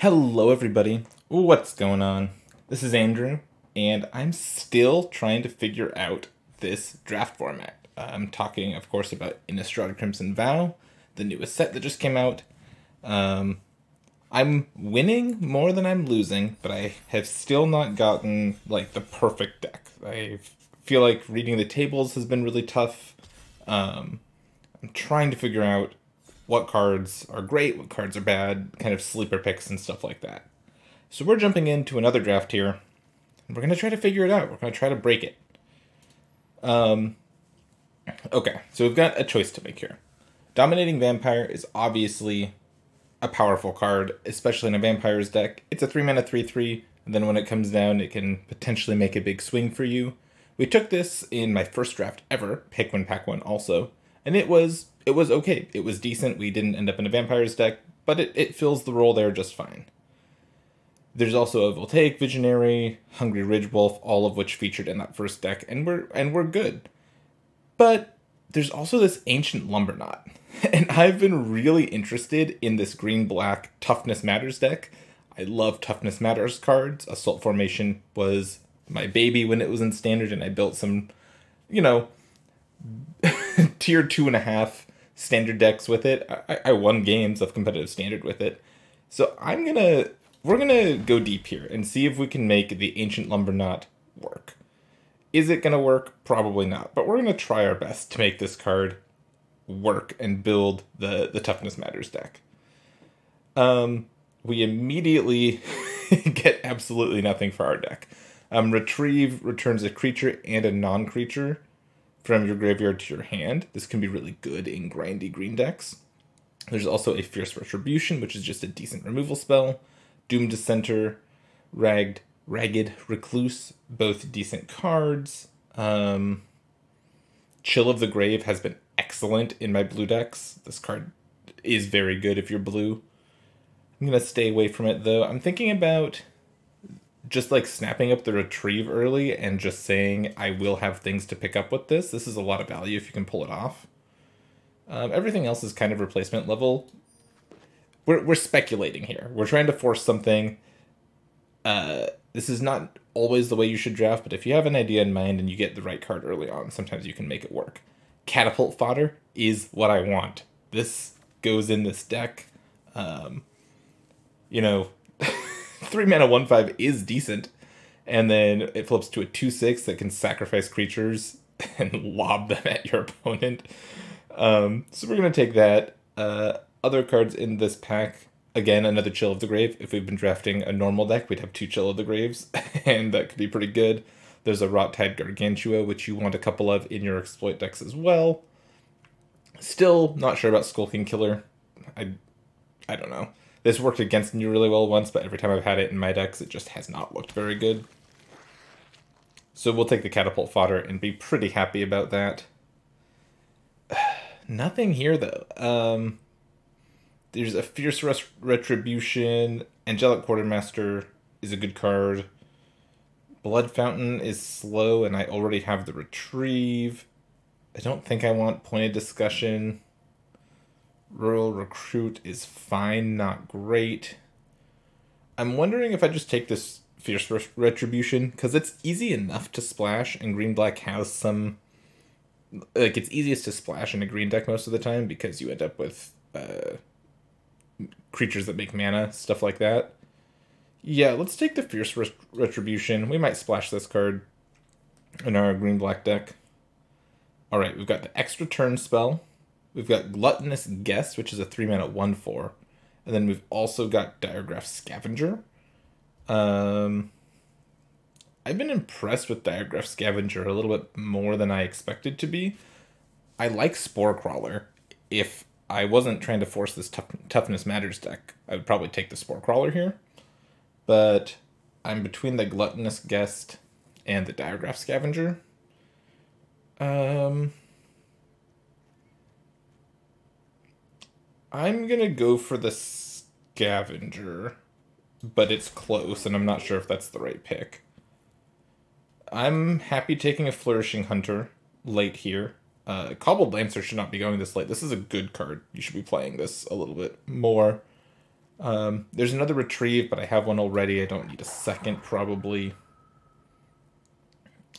Hello everybody, what's going on? This is Andrew, and I'm still trying to figure out this draft format. I'm talking, of course, about Innistrad Crimson Vow, the newest set that just came out. I'm winning more than I'm losing, but I have still not gotten, like, the perfect deck. I feel like reading the tables has been really tough. I'm trying to figure out what cards are great, what cards are bad, kind of sleeper picks and stuff like that. So we're jumping into another draft here, and we're going to try to figure it out. We're going to try to break it. Okay, so we've got a choice to make here. Dominating Vampire is obviously a powerful card, especially in a Vampires deck. It's a 3-mana 3/3, and then when it comes down, it can potentially make a big swing for you. We took this in my first draft ever, Pick 1, Pack 1 also, and it was okay. It was decent. We didn't end up in a Vampires deck, but it fills the role there just fine. There's also a Voltaic Visionary, Hungry Ridgewolf, all of which featured in that first deck, and we're good. But there's also this Ancient Lumberknot, and I've been really interested in this green-black Toughness Matters deck. I love Toughness Matters cards. Assault Formation was my baby when it was in Standard, and I built some, tier 2.5 Standard decks with it. I won games of competitive Standard with it. So we're gonna go deep here and see if we can make the Ancient Lumberknot work. Is it gonna work? Probably not, but we're gonna try our best to make this card work and build the Toughness Matters deck. We immediately get absolutely nothing for our deck. Retrieve returns a creature and a non-creature from your graveyard to your hand. This can be really good in grindy green decks. There's also a Fierce Retribution, which is just a decent removal spell. Doom Dissenter, Ragged Recluse, both decent cards. Chill of the Grave has been excellent in my blue decks. This card is very good if you're blue. I'm going to stay away from it, though. I'm thinking about just like snapping up the Retrieve early and just saying I will have things to pick up with this. This is a lot of value if you can pull it off. Everything else is kind of replacement level. We're speculating here. We're trying to force something. This is not always the way you should draft, but if you have an idea in mind and you get the right card early on, sometimes you can make it work. Catapult Fodder is what I want. This goes in this deck. 3-mana 1/5 is decent, and then it flips to a 2/6 that can sacrifice creatures and lob them at your opponent. So we're going to take that. Other cards in this pack, again, another Chill of the Grave. If we've been drafting a normal deck, we'd have 2 Chill of the Graves, and that could be pretty good. There's a Rot-Tide Gargantua, which you want a couple of in your exploit decks as well. Still not sure about Skulking Killer. I don't know. This worked against me really well once, but every time I've had it in my decks, it just has not looked very good. So we'll take the Catapult Fodder and be pretty happy about that. Nothing here, though. There's a Fierce Retribution. Angelic Quartermaster is a good card. Blood Fountain is slow, and I already have the Retrieve. I don't think I want Pointed Discussion. Royal Recruit is fine, not great. I'm wondering if I just take this Fierce Retribution, because it's easy enough to splash, and green-black has some... Like, it's easiest to splash in a green deck most of the time, because you end up with creatures that make mana, stuff like that. Yeah, let's take the Fierce Retribution. We might splash this card in our green-black deck. Alright, we've got the extra turn spell. We've got Gluttonous Guest, which is a 3-mana 1/4. And then we've also got Diregraph Scavenger. I've been impressed with Diregraph Scavenger a little bit more than I expected to be. I like Spore Crawler. If I wasn't trying to force this Toughness Matters deck, I would probably take the Spore Crawler here. But I'm between the Gluttonous Guest and the Diregraph Scavenger. I'm going to go for the Scavenger, but it's close, and I'm not sure if that's the right pick. I'm happy taking a Flourishing Hunter late here. Cobbled Lancer should not be going this late. This is a good card. You should be playing this a little bit more. There's another retrieve, but I have one already. I don't need a second, probably.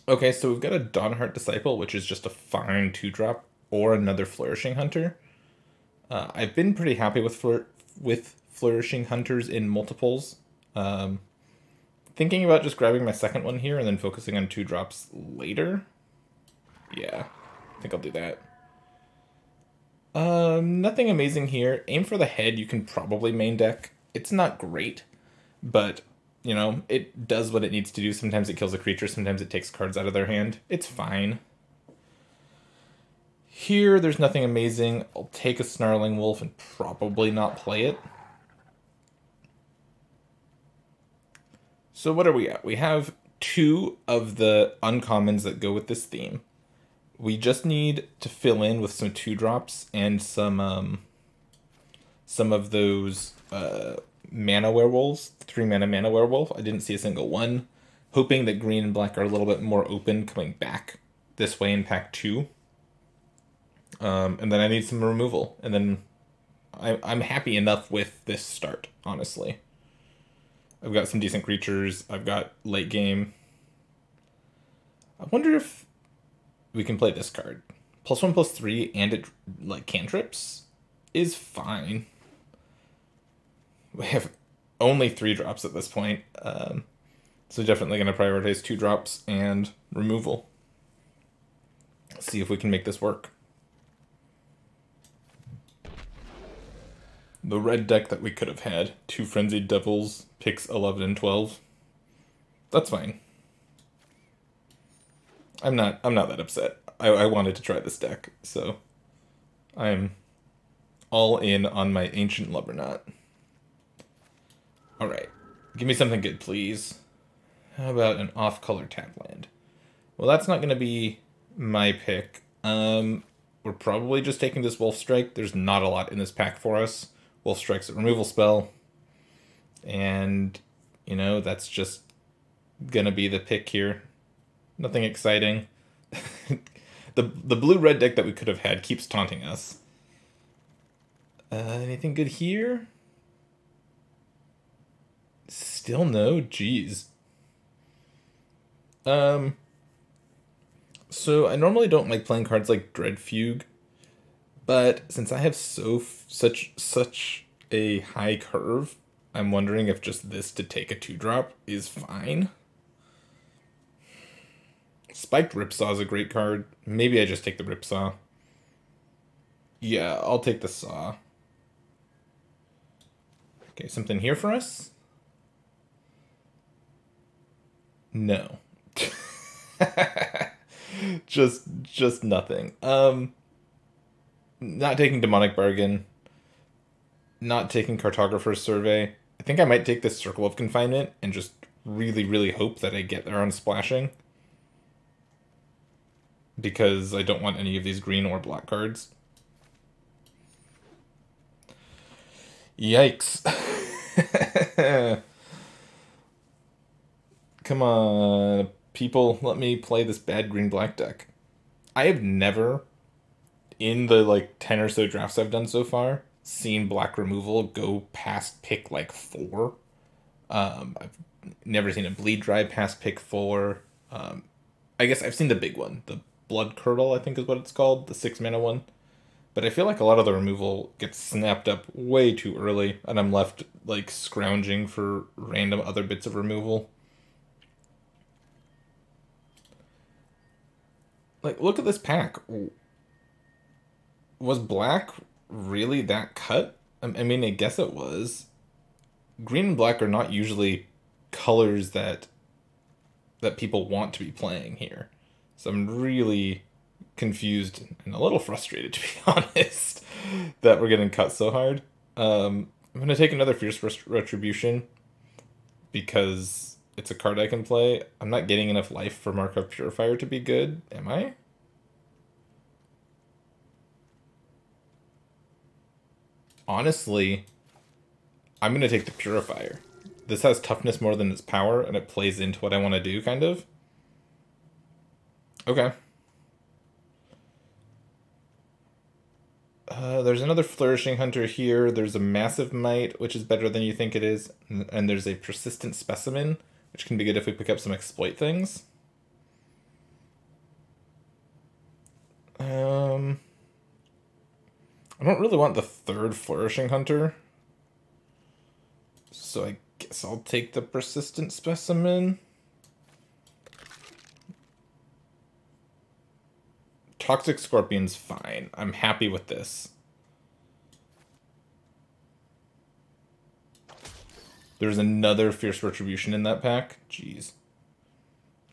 Okay, so we've got a Dawnheart Disciple, which is just a fine 2-drop, or another Flourishing Hunter. I've been pretty happy with Flourishing Hunters in multiples. Thinking about just grabbing my second one here and then focusing on 2-drops later. Yeah, I think I'll do that. Nothing amazing here. Aim for the Head, you can probably main deck. It's not great, but, you know, it does what it needs to do. Sometimes it kills a creature, sometimes it takes cards out of their hand. It's fine. Here, there's nothing amazing. I'll take a Snarling Wolf and probably not play it. So what are we at? We have 2 of the uncommons that go with this theme. We just need to fill in with some 2-drops and some of those mana werewolves, 3-mana mana werewolf. I didn't see a single one. Hoping that green and black are a little bit more open coming back this way in pack 2. And then I need some removal. And then I'm happy enough with this start, honestly. I've got some decent creatures. I've got late game. I wonder if we can play this card. +1/+3 and it like cantrips is fine. We have only 3-drops at this point. So definitely going to prioritize 2-drops and removal. See if we can make this work. The red deck that we could have had, 2 Frenzied Devils, picks 11 and 12. That's fine. I'm not that upset. I wanted to try this deck, so I'm all in on my Ancient Lubberknot. Alright, give me something good, please. How about an off-color tap land? Well, that's not going to be my pick. We're probably just taking this Wolf Strike. There's not a lot in this pack for us. Wolf Strike's a removal spell. And, you know, that's just going to be the pick here. Nothing exciting. The blue-red deck that we could have had keeps taunting us. Anything good here? Still no? Jeez. So I normally don't like playing cards like Dread Fugue, but since I have such a high curve, I'm wondering if just this to take a 2-drop is fine. Spiked Ripsaw is a great card. Maybe I just take the Ripsaw. Yeah, I'll take the Saw. Okay, something here for us? No. just nothing. Not taking Demonic Bargain. Not taking Cartographer's Survey. I think I might take this Circle of Confinement and just really, really hope that I get there on splashing. Because I don't want any of these green or black cards. Yikes. Come on, people, let me play this bad green-black deck. I have never, in the like 10 or so drafts I've done so far, seen black removal go past pick like 4. I've never seen a bleed drive past pick 4. I guess I've seen the big one, the Blood Curdle, I think is what it's called, the 6-mana one. But I feel like a lot of the removal gets snapped up way too early, and I'm left like scrounging for random other bits of removal. Like, look at this pack. Was black really that cut? I mean, I guess it was. Green and black are not usually colors that people want to be playing here. So I'm really confused and a little frustrated, to be honest, that we're getting cut so hard. I'm going to take another Fierce Retribution because it's a card I can play. I'm not getting enough life for Markov Purifier to be good, am I? Honestly, I'm going to take the Purifier. This has toughness more than its power, and it plays into what I want to do, kind of. Okay. There's another Flourishing Hunter here. There's a Massive Might, which is better than you think it is. And there's a Persistent Specimen, which can be good if we pick up some exploit things. I don't really want the third Flourishing Hunter. So I guess I'll take the Persistent Specimen. Toxic Scorpion's fine. I'm happy with this. There's another Fierce Retribution in that pack. Jeez.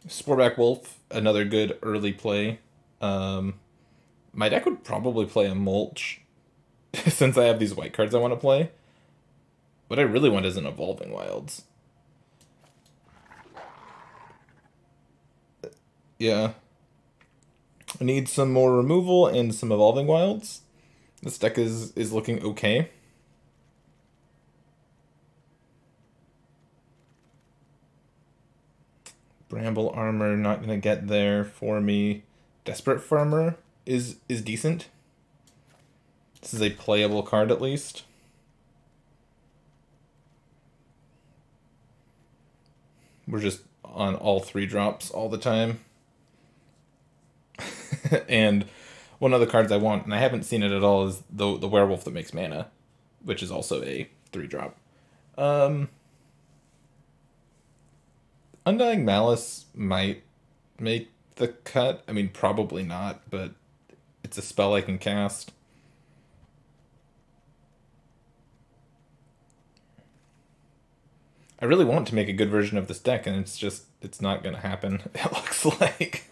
Sporeback Wolf, another good early play. My deck would probably play a Mulch since I have these white cards I want to play. What I really want is an Evolving Wilds. Yeah. I need some more removal and some Evolving Wilds. This deck is looking okay. Bramble Armor, not going to get there for me. Desperate Farmer is decent. This is a playable card at least. We're just on all 3 drops all the time. And one of the cards I want, and I haven't seen it at all, is the Werewolf that makes mana, which is also a 3-drop. Undying Malice might make the cut. I mean, probably not, but it's a spell I can cast. I really want to make a good version of this deck, and it's not going to happen, it looks like.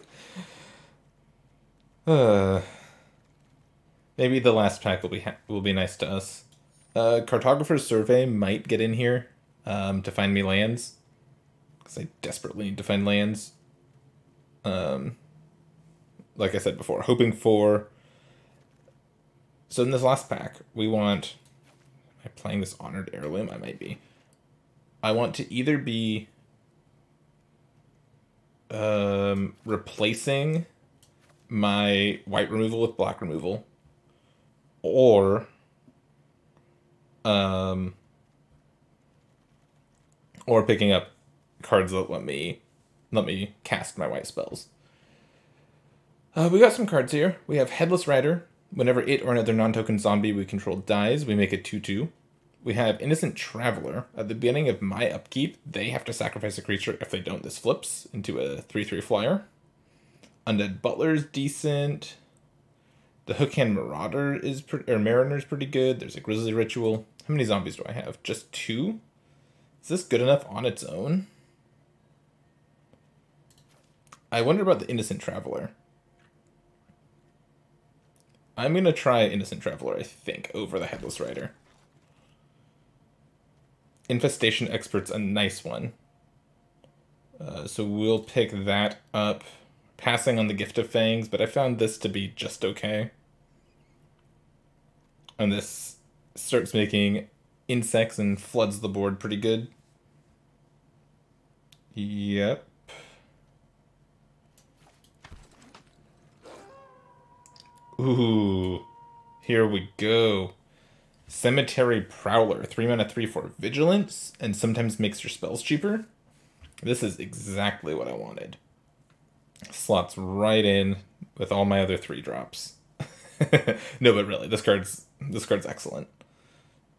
Maybe the last pack will be nice to us. Cartographer's Survey might get in here to find me lands, because I desperately need to find lands. Like I said before, hoping for... So in this last pack, we want... Am I playing this Honored Heirloom? I might be. I want to either be replacing my white removal with black removal, or picking up cards that let me cast my white spells. We got some cards here. We have Headless Rider. Whenever it or another non-token zombie we control dies, we make it 2/2. We have Innocent Traveler. At the beginning of my upkeep, they have to sacrifice a creature. If they don't, this flips into a 3/3 flyer. Undead Butler's decent. The Hookhand Marauder Mariner's pretty good. There's a Grizzly Ritual. How many zombies do I have? Just 2? Is this good enough on its own? I wonder about the Innocent Traveler. I'm going to try Innocent Traveler, I think, over the Headless Rider. Infestation Expert's a nice one. So we'll pick that up. Passing on the Gift of Fangs, but I found this to be just okay. And this starts making insects and floods the board pretty good. Yep. Ooh, here we go. Cemetery Prowler, 3 mana 3/4 Vigilance, and sometimes makes your spells cheaper. This is exactly what I wanted. Slots right in with all my other 3-drops. No, but really, this card's excellent.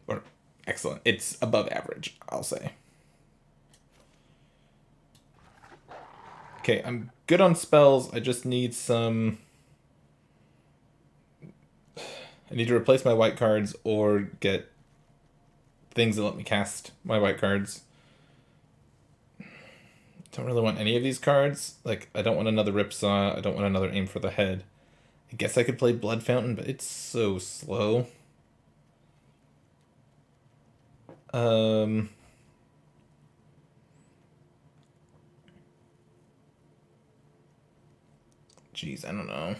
Or excellent. It's above average, I'll say. Okay, I'm good on spells. I just need some... I need to replace my white cards or get things that let me cast my white cards. Don't really want any of these cards. Like, I don't want another Ripsaw. I don't want another Aim for the Head. I guess I could play Blood Fountain, but it's so slow. Jeez, I don't know.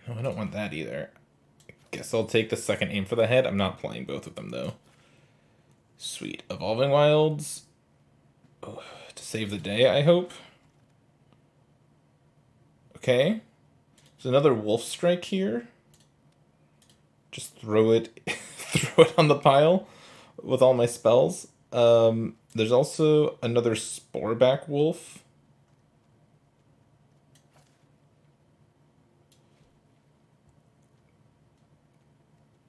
No, I don't want that either. Guess I'll take the second Aim for the Head. I'm not playing both of them, though. Sweet. Evolving Wilds. Oh, to save the day, I hope. Okay. There's another Wolf Strike here. just throw it throw it on the pile with all my spells. There's also another Sporeback Wolf.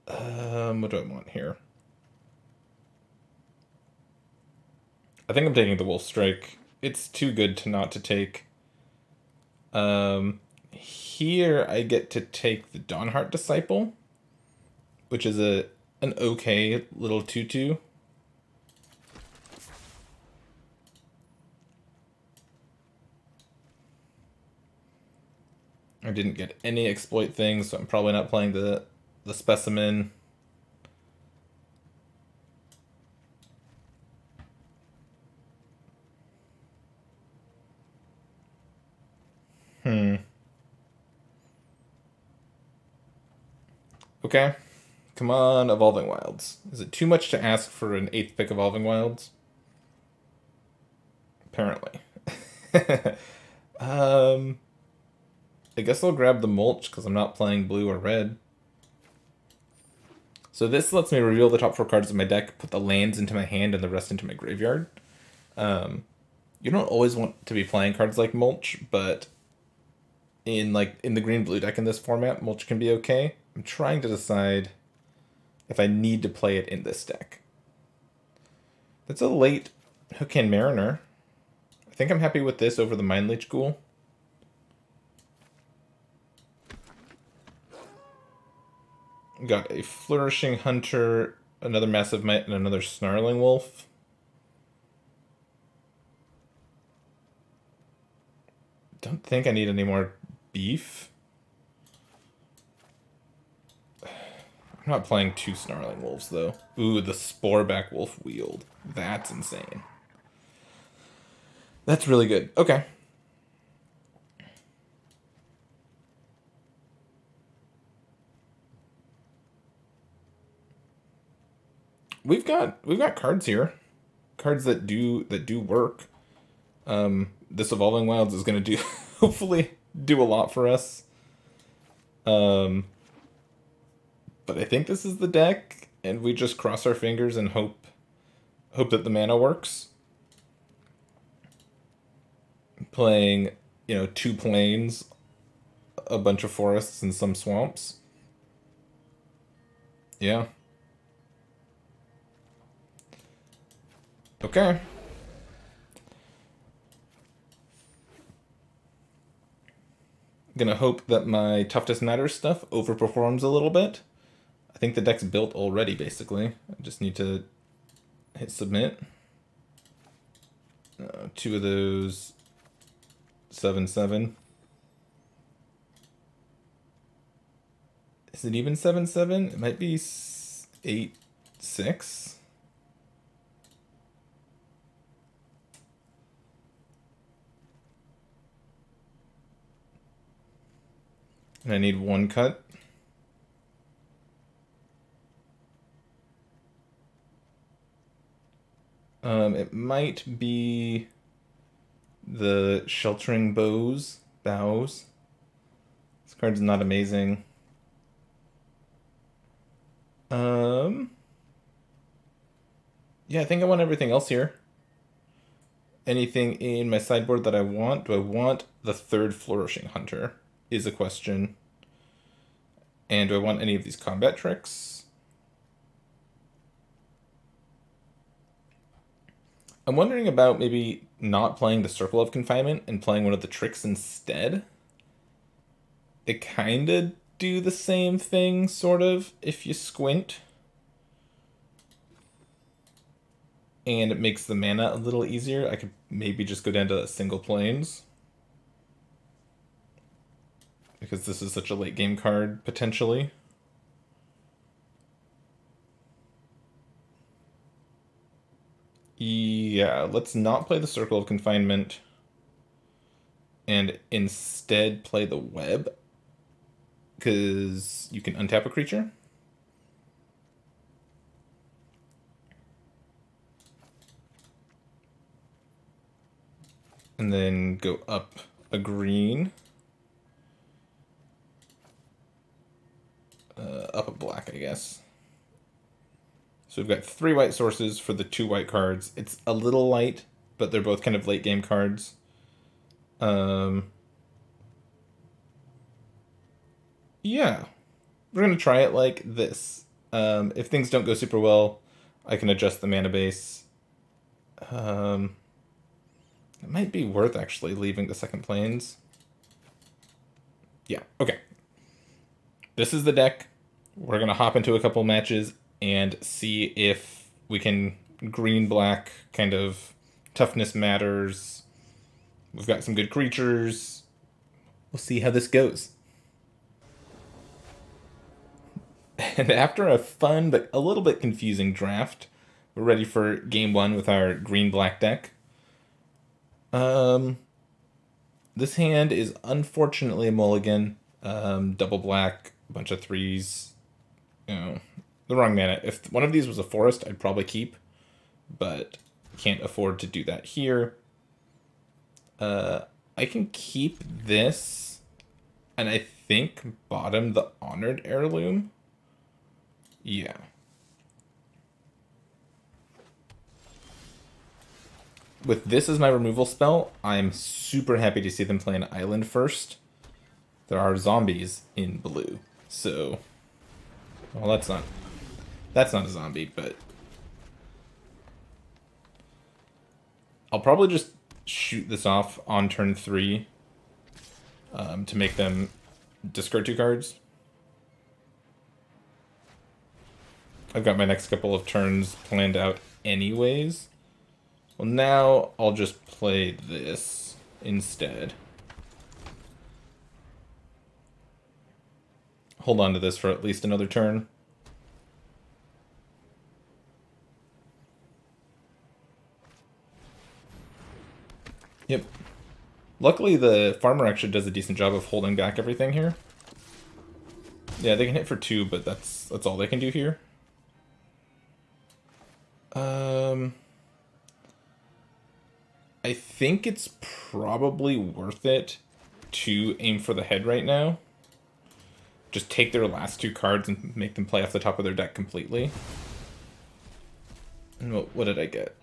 What do I want here? I think I'm taking the Wolf Strike. It's too good to not to take. Here I get to take the Dawnheart Disciple, which is an okay little 2/2. I didn't get any exploit things, so I'm probably not playing the Specimen. Okay. Come on, Evolving Wilds. Is it too much to ask for an 8th pick Evolving Wilds? Apparently. I guess I'll grab the Mulch because I'm not playing blue or red. So this lets me reveal the top 4 cards of my deck, put the lands into my hand and the rest into my graveyard. You don't always want to be playing cards like Mulch, but in the green-blue deck in this format, Mulch can be okay. I'm trying to decide if I need to play it in this deck. That's a late Hook-Hand Mariner. I think I'm happy with this over the Mind Leech Ghoul. Got a Flourishing Hunter, another Massive Might, and another Snarling Wolf. Don't think I need any more beef. I'm not playing 2 Snarling Wolves, though. Ooh, the Sporeback Wolf Wield. That's insane. That's really good. Okay. We've got cards here. Cards that do work. This Evolving Wilds is going to do hopefully do a lot for us. But I think this is the deck, and we just cross our fingers and hope that the mana works. Playing, 2 plains, a bunch of forests, and some swamps. Yeah. Okay. Gonna hope that my Toughness Matters stuff overperforms a little bit. I think the deck's built already, basically. I just need to hit submit. 2 of those 7/7. Is it even 7/7? It might be 8/6. And I need 1 cut. It might be the Sheltering Bows. This card's not amazing. Yeah, I think I want everything else here. Anything in my sideboard that I want? Do I want the 3rd Flourishing Hunter? Is a question. And do I want any of these combat tricks? I'm wondering about maybe not playing the Circle of Confinement and playing one of the tricks instead. They kind of do the same thing, sort of, if you squint. And it makes the mana a little easier. I could maybe just go down to single planes. Because this is such a late game card, potentially. Yeah, let's not play the Circle of Confinement. And instead play the Web. Because you can untap a creature. And then go up a green. up a black, I guess. So we've got 3 white sources for the 2 white cards. It's a little light, but they're both kind of late game cards. Yeah, we're gonna try it like this. If things don't go super well, I can adjust the mana base. It might be worth actually leaving the second planes. Yeah, okay. This is the deck. We're gonna hop into a couple matches and see if we can green-black kind of toughness matters. We've got some good creatures. We'll see how this goes. And after a fun but a little bit confusing draft, we're ready for game 1 with our green-black deck. This hand is unfortunately a mulligan. Double black, a bunch of 3s. You know, the wrong mana. If one of these was a forest, I'd probably keep, but can't afford to do that here. I can keep this, and I think bottom the Honored Heirloom. Yeah. With this as my removal spell, I'm super happy to see them play an island first. There are zombies in blue, so... Well, that's not a zombie, but... I'll probably just shoot this off on turn 3 to make them discard 2 cards. I've got my next couple of turns planned out anyways. Well, now I'll just play this instead. Hold on to this for at least another turn. Yep. Luckily, the farmer actually does a decent job of holding back everything here. Yeah, they can hit for 2, but that's all they can do here. I think it's probably worth it to aim for the head right now. Just take their last 2 cards and make them play off the top of their deck completely. And what did I get?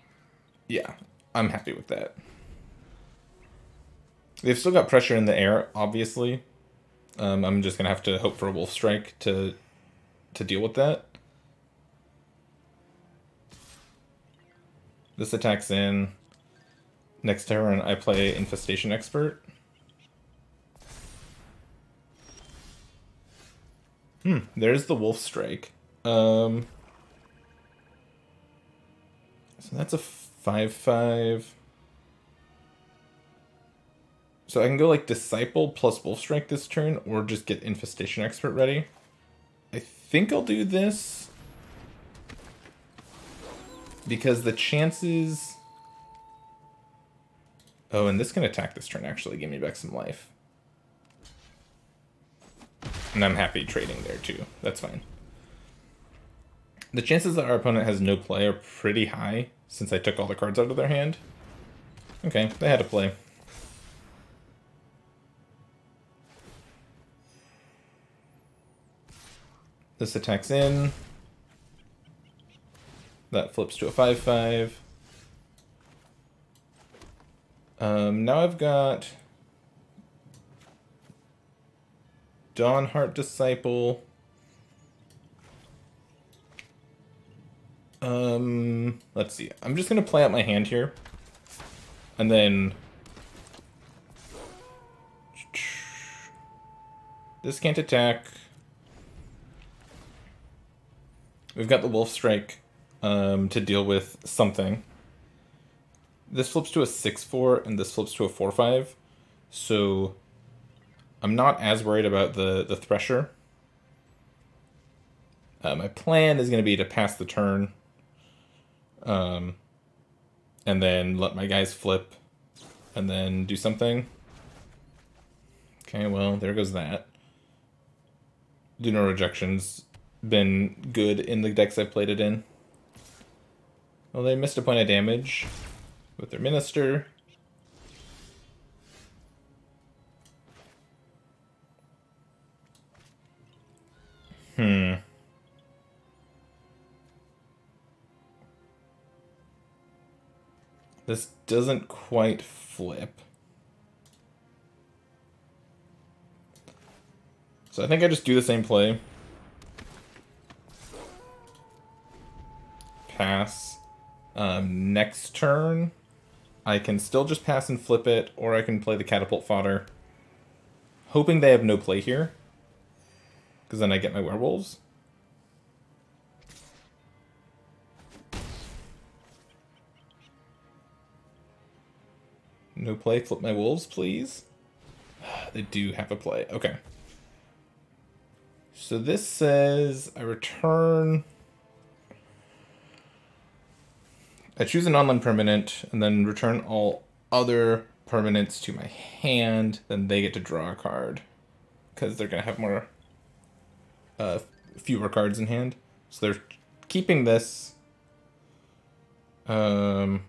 Yeah, I'm happy with that. They've still got pressure in the air, obviously. I'm just going to have to hope for a Wolf Strike to deal with that. This attacks in. Next turn, I play Infestation Expert. There's the Wolf Strike. So that's a 5/5. So I can go like Disciple plus Wolf Strike this turn, or just get Infestation Expert ready. I think I'll do this, because the chances... Oh, and this can attack this turn, actually. Give me back some life. And I'm happy trading there, too. That's fine. The chances that our opponent has no play are pretty high, since I took all the cards out of their hand. Okay, they had a play. This attacks in. That flips to a 5/5. Now I've got Dawnheart Disciple. Let's see. I'm just gonna play out my hand here, and then this can't attack. We've got the Wolf Strike to deal with something. This flips to a 6/4, and this flips to a 4/5. So I'm not as worried about the Thresher. My plan is going to be to pass the turn, and then let my guys flip, and then do something. Okay, well, there goes that. Do no rejections. Been good in the decks I've played it in. Well, they missed a point of damage with their Minister. This doesn't quite flip. So I think I just do the same play. Pass. Next turn, I can still just pass and flip it, or I can play the catapult fodder. Hoping they have no play here, because then I get my werewolves. No play, flip my wolves, please. They do have a play. Okay. So this says I return. I choose an online permanent and then return all other permanents to my hand. Then they get to draw a card because they're gonna have more, fewer cards in hand. So they're keeping this. 1,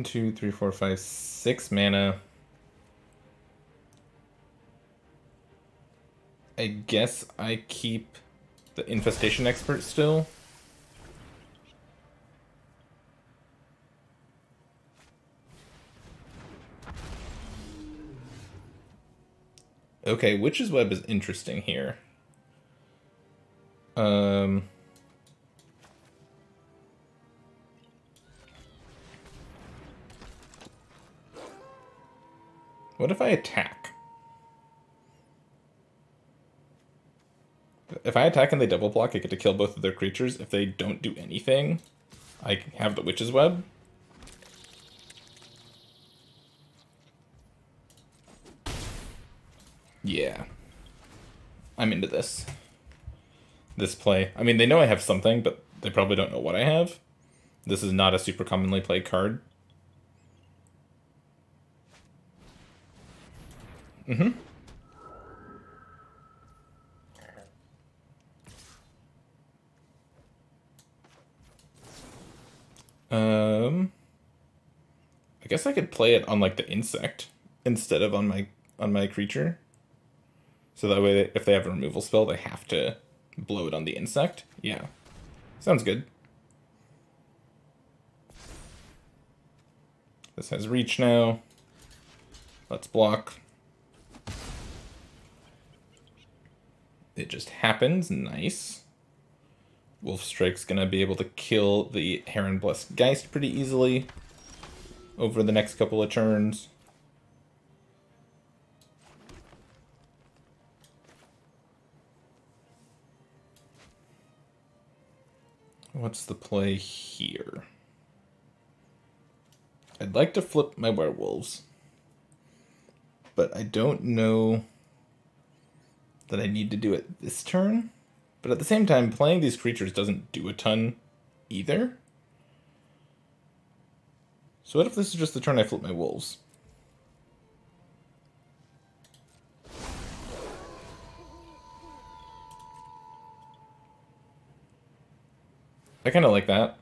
2, 3, 4, 5, 6 mana. I guess I keep the Infestation Expert still. Okay, Witch's Web is interesting here. What if I attack? If I attack and they double block, I get to kill both of their creatures. If they don't do anything, I have the Witch's Web. Yeah. I'm into this. This play. I mean, they know I have something, but they probably don't know what I have. This is not a super commonly played card. Mm-hmm. I guess I could play it on like the insect instead of on my creature. So that way, if they have a removal spell, they have to blow it on the insect. Yeah, sounds good. This has reach now. Let's block. It just happens. Nice. Wolf Strike's gonna be able to kill the Heron Blessed Geist pretty easily over the next couple of turns. What's the play here? I'd like to flip my werewolves, but I don't know that I need to do it this turn. But at the same time, playing these creatures doesn't do a ton either. So what if this is just the turn I flip my wolves? I kind of like that.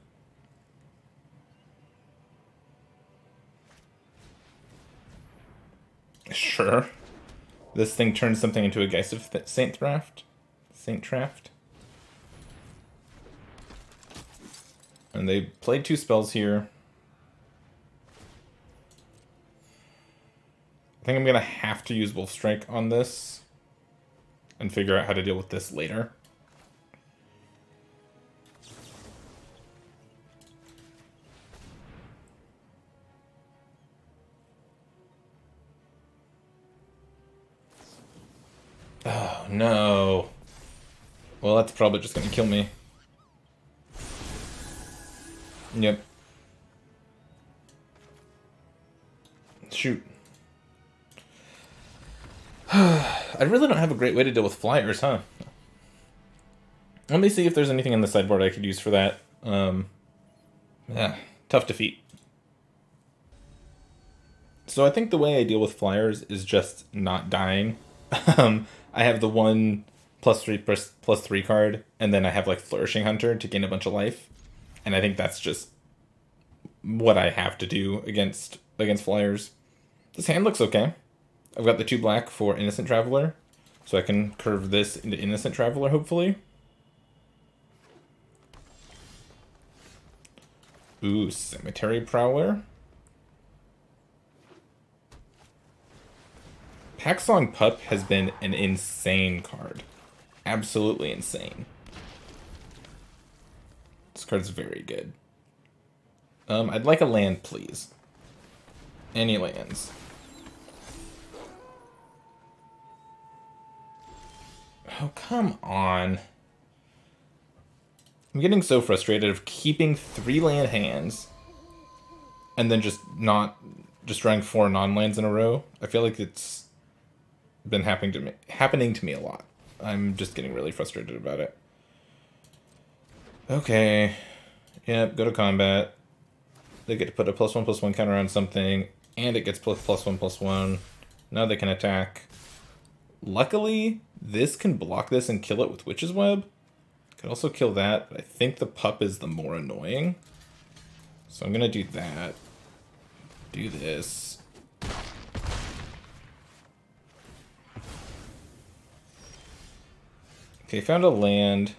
Sure. This thing turns something into a Geist of Saint Draft. Saint Draft. And they played 2 spells here. I think I'm gonna have to use Wolf Strike on this and figure out how to deal with this later. Oh, no. Well, that's probably just gonna kill me. Yep. Shoot. I really don't have a great way to deal with flyers, huh? Let me see if there's anything in the sideboard I could use for that. Yeah, tough defeat. So I think the way I deal with flyers is just not dying. I have the 1 +3/+3 card, and then I have like Flourishing Hunter to gain a bunch of life. And I think that's just what I have to do against flyers. This hand looks okay. I've got the 2 black for Innocent Traveler, so I can curve this into Innocent Traveler, hopefully. Ooh, Cemetery Prowler. Packsong Pup has been an insane card. Absolutely insane. This card's very good. I'd like a land, please. Any lands. Oh, come on. I'm getting so frustrated of keeping 3 land hands and then just drawing 4 non-lands in a row. I feel like it's been happening to me a lot. I'm just getting really frustrated about it. Okay. Yep, go to combat. They get to put a +1/+1 counter on something, and it gets +1/+1. Now they can attack. Luckily, this can block this and kill it with Witch's Web. Could also kill that, but I think the pup is the more annoying. So I'm gonna do that. Do this. Okay, found a land.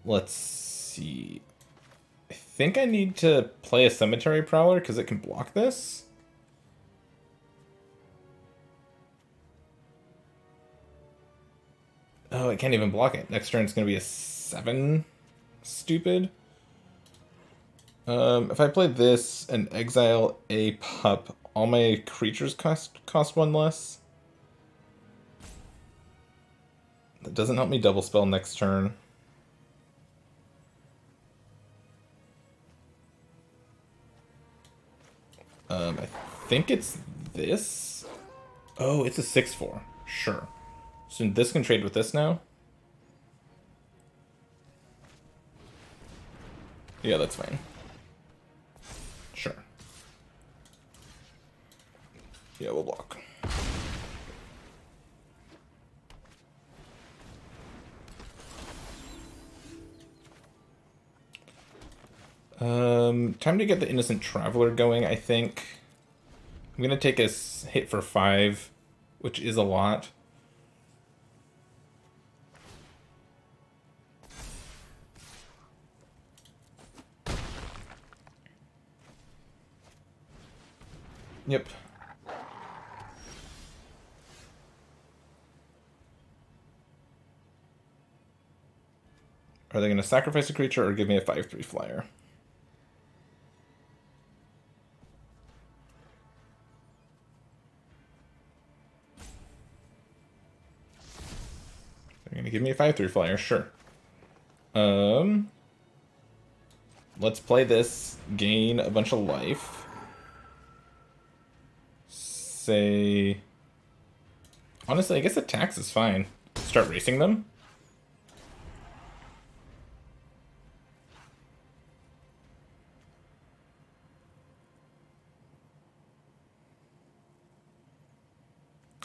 Let's see. I think I need to play a Cemetery Prowler because it can block this. Oh, it can't even block it. Next turn it's going to be a 7. Stupid. If I play this and exile a pup, all my creatures cost 1 less. That doesn't help me double spell next turn. I think it's this. Oh, it's a 6/4. Sure. So this can trade with this now? Yeah, that's fine. Sure. Yeah, we'll block. Time to get the Innocent Traveler going, I think. I'm gonna take a hit for 5, which is a lot. Yep. Are they going to sacrifice a creature or give me a 5/3 flyer? They're going to give me a 5/3 flyer, sure. Let's play this, gain a bunch of life. Say... Honestly, I guess attacks is fine. Start racing them.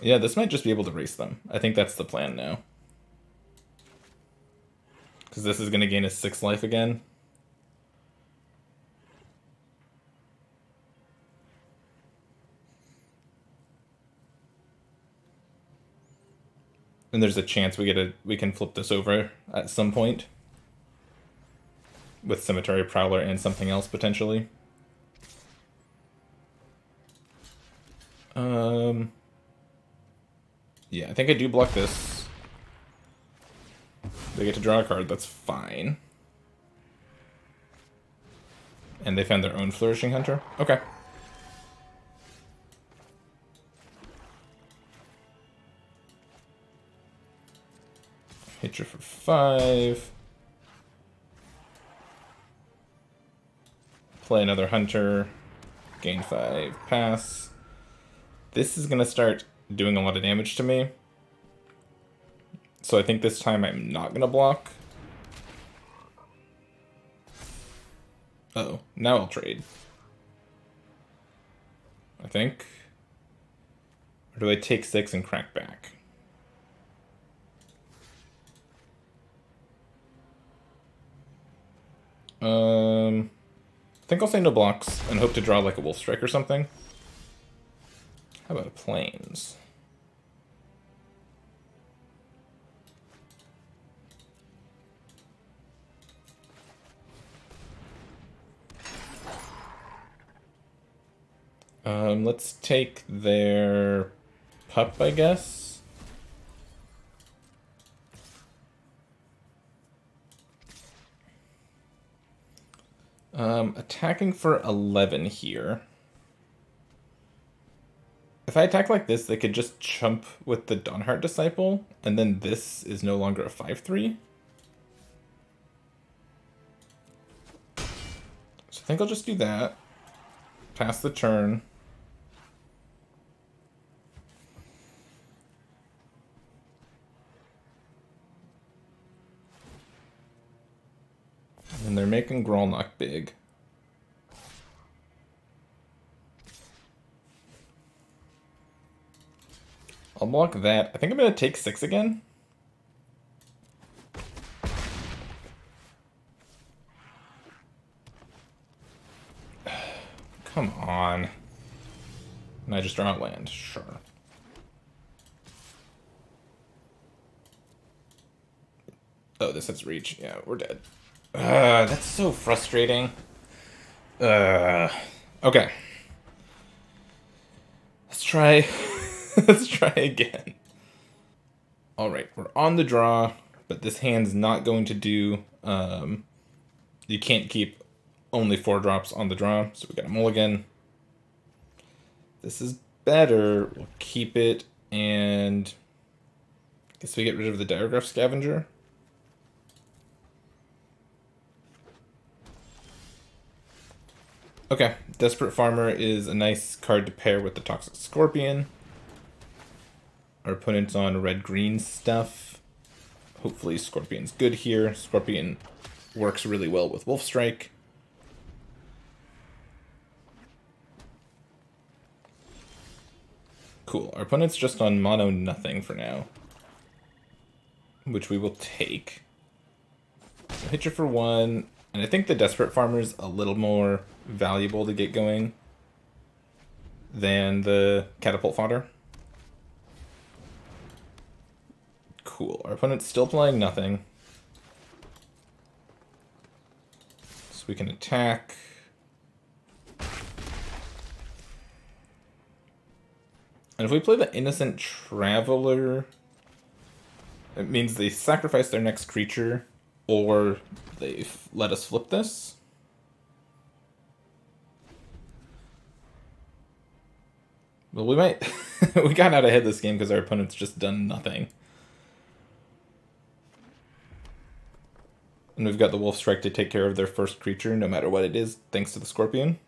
Yeah, this might just be able to race them. I think that's the plan now. Because this is going to gain a 6 life again. And there's a chance we can flip this over at some point. With Cemetery Prowler and something else, potentially. Yeah, I think I do block this. They get to draw a card, that's fine. And they found their own Flourishing Hunter? Okay. Hit you for 5. Play another Hunter. Gain 5. Pass. This is going to start doing a lot of damage to me. So I think this time I'm not going to block. Uh-oh. Now I'll trade. I think. Or do I take 6 and crack back? I think I'll say no blocks and hope to draw like a Wolf Strike or something. How about a Plains? Let's take their pup, I guess. Attacking for 11 here. If I attack like this, they could just chump with the Dawnheart Disciple, and then this is no longer a 5/3. So I think I'll just do that. Pass the turn. And they're making Grolnok big. I'll block that. I think I'm going to take 6 again. Come on. And I just draw out land. Sure. Oh, this has reach. Yeah, we're dead. That's so frustrating. Okay. Let's try. Let's try again. Alright, we're on the draw, but this hand's not going to do... you can't keep only 4 drops on the draw, so we got a mulligan. This is better. We'll keep it, and... I guess we get rid of the Diagraph Scavenger. Okay, Desperate Farmer is a nice card to pair with the Toxic Scorpion. Our opponent's on red-green stuff. Hopefully Scorpion's good here. Scorpion works really well with Wolf Strike. Cool. Our opponent's just on mono nothing for now, which we will take. So hit you for 1, and I think the Desperate Farmer's a little more valuable to get going than the Catapult Fodder. Cool. Our opponent's still playing nothing. So we can attack. And if we play the Innocent Traveler, it means they sacrifice their next creature, or they let us flip this. Well, we might... we got out ahead this game because our opponent's just done nothing. And we've got the Wolf Strike to take care of their first creature, no matter what it is, thanks to the Scorpion.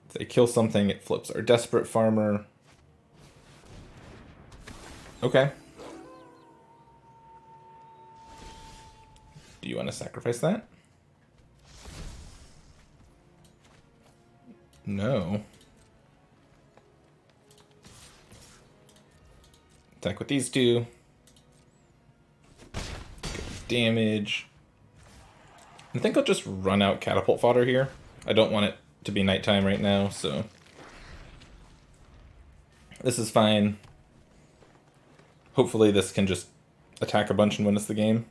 If they kill something, it flips our Desperate Farmer. Okay. Do you want to sacrifice that? No. Attack with these 2. Good damage. I think I'll just run out Catapult Fodder here. I don't want it to be nighttime right now, so... This is fine. Hopefully this can just attack a bunch and win us the game.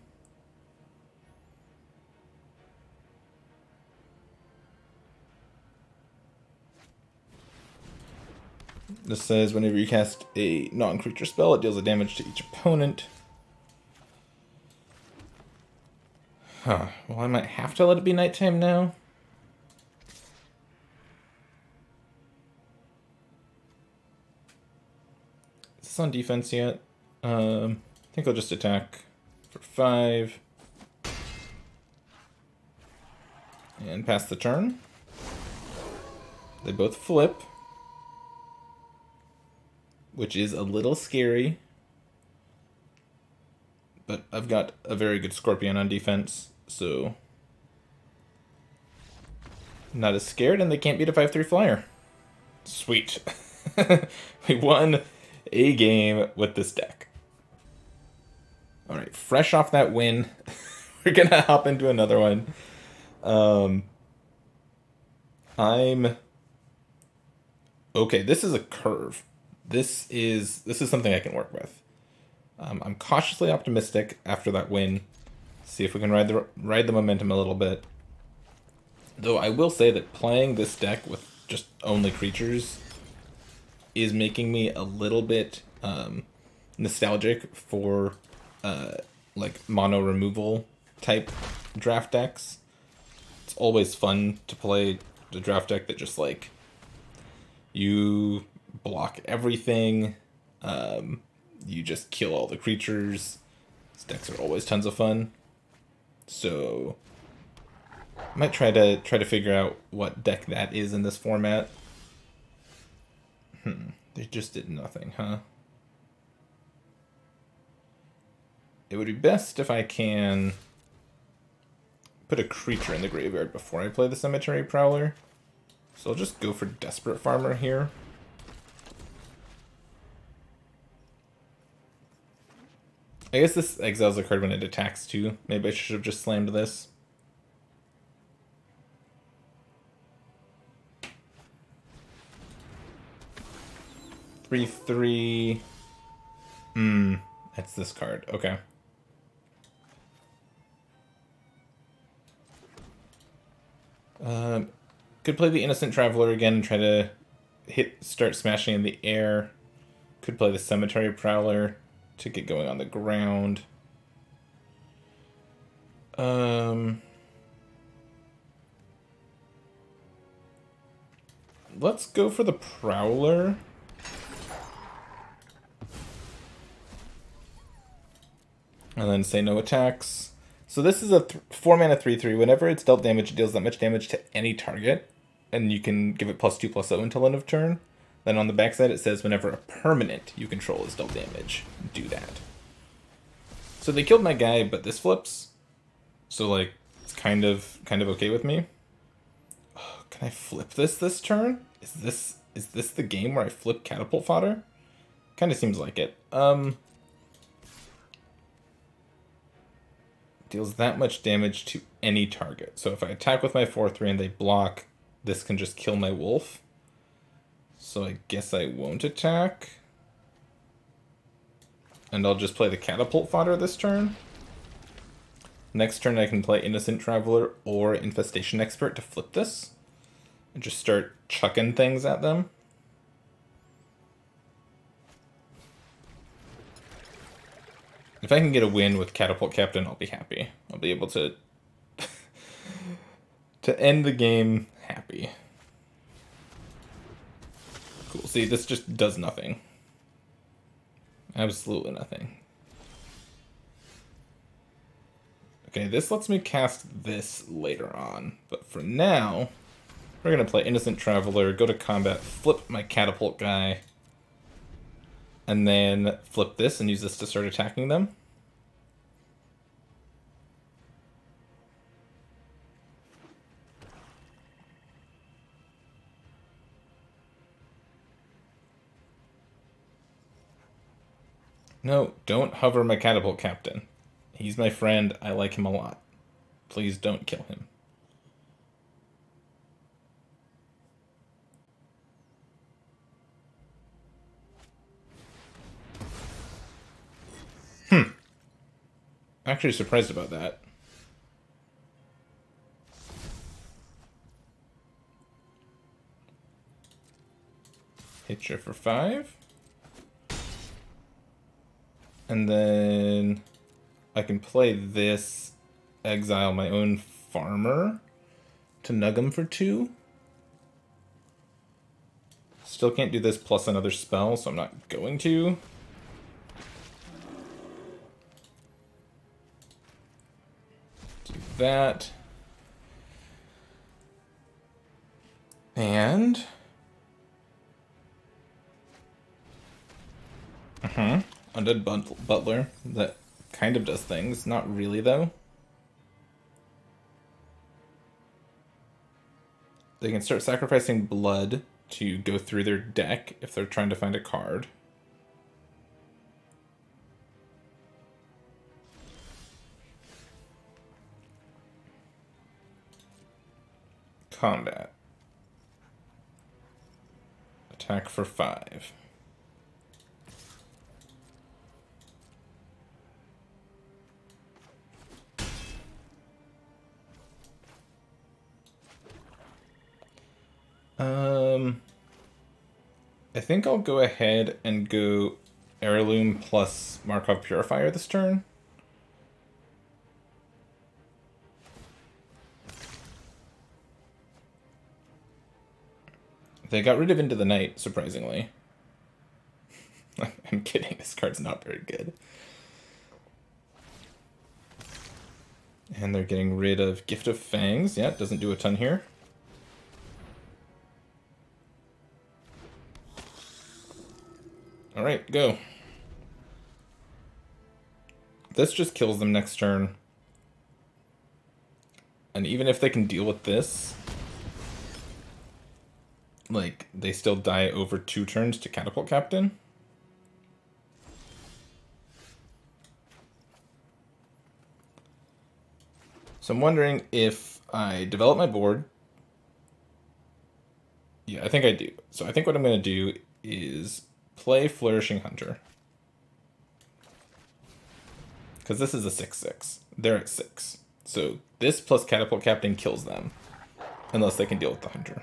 This says whenever you cast a non-creature spell, it deals a damage to each opponent. Huh. Well, I might have to let it be nighttime now. Is this on defense yet? I think I'll just attack for 5. And pass the turn. They both flip, which is a little scary. But I've got a very good Scorpion on defense, so... not as scared, and they can't beat a 5/3 flyer. Sweet. We won a game with this deck. Alright, fresh off that win, we're gonna hop into another one. Okay, this is a curve. This is something I can work with. I'm cautiously optimistic after that win. See if we can ride the momentum a little bit. Though I will say that playing this deck with just only creatures is making me a little bit nostalgic for like mono removal type draft decks. It's always fun to play the draft deck that just like you block everything, you just kill all the creatures. These decks are always tons of fun. So I might try to figure out what deck that is in this format. They just did nothing, huh? It would be best if I can put a creature in the graveyard before I play the Cemetery Prowler. So I'll just go for Desperate Farmer here. I guess this exiles a card when it attacks too. Maybe I should have just slammed this. Three. That's this card. Okay. Could play the Innocent Traveler again and try to start smashing in the air. Could play the Cemetery Prowler to get going on the ground. Let's go for the Prowler. And then say no attacks. So this is a 4-mana 3/3. Whenever it's dealt damage, it deals that much damage to any target. And you can give it +2/+0 until end of turn. Then on the backside it says whenever a permanent you control is dealt damage, do that. So they killed my guy, but this flips. So like it's kind of okay with me. Oh, can I flip this turn? Is this the game where I flip Catapult Fodder? Kind of seems like it. Deals that much damage to any target. So if I attack with my 4/3 and they block, this can just kill my wolf. So I guess I won't attack. And I'll just play the Catapult Fodder this turn. Next turn I can play Innocent Traveler or Infestation Expert to flip this. And just start chucking things at them. If I can get a win with Catapult Captain, I'll be happy. I'll be able to to end the game happy. Cool. See, this just does nothing. Absolutely nothing. Okay, this lets me cast this later on. But for now, we're going to play Innocent Traveler, go to combat, flip my Catapult guy, and then flip this and use this to start attacking them. No, don't hover my Catapult Captain. He's my friend. I like him a lot. Please don't kill him. Actually surprised about that. Hit you for 5. And then I can play this, exile my own farmer to nug him for 2. Still can't do this plus another spell, so I'm not going to. Do that. And... Undead Butler, that kind of does things. Not really, though. They can start sacrificing blood to go through their deck if they're trying to find a card. Combat. Attack for 5. I think I'll go ahead and go Heirloom plus Markov Purifier this turn. They got rid of Into the Night, surprisingly. I'm kidding, this card's not very good. And they're getting rid of Gift of Fangs. Yeah, it doesn't do a ton here. Alright, go. This just kills them next turn. And even if they can deal with this, like, they still die over 2 turns to Catapult Captain. So I'm wondering if I develop my board. Yeah, I think I do. So I think what I'm going to do is play Flourishing Hunter. Because this is a 6/6. They're at 6. So this plus Catapult Captain kills them. Unless they can deal with the Hunter.